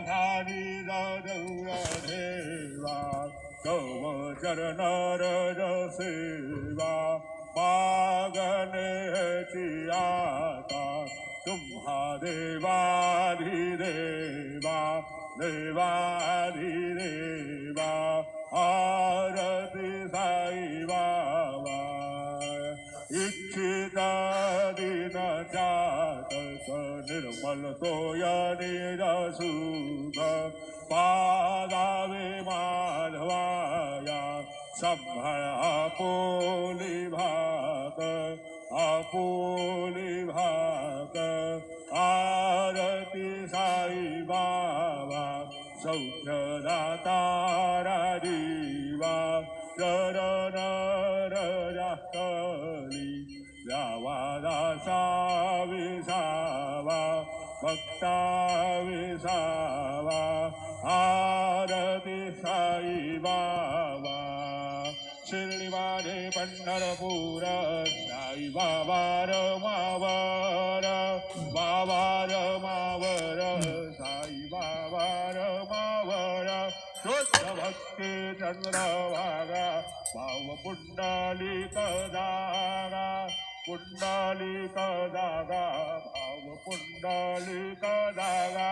धानी देवा तव चरण रज सेवा मागणे आता तुम्हा देवाधिदेवा देवाधिदेवा आरती साई बाबा इच्छिता दिन जातक निर्मल तोय निरसुख पादावे माधवाया संभळ आपोली भाग आरती साई बाबा सौख्यदातारा दिवा चरण रजातली जावा दासा विसावा भक्ता विसावा आरती साई बाबा शिर्डी माझे पंढरपूर साई बाबा रमावर बाबा रमावर साई बाबा रमावर शुद्ध भक्ती चंद्रभागा भाव पुंडलिक जागा पुंडलिक जागा भाव पुंडलिक जागा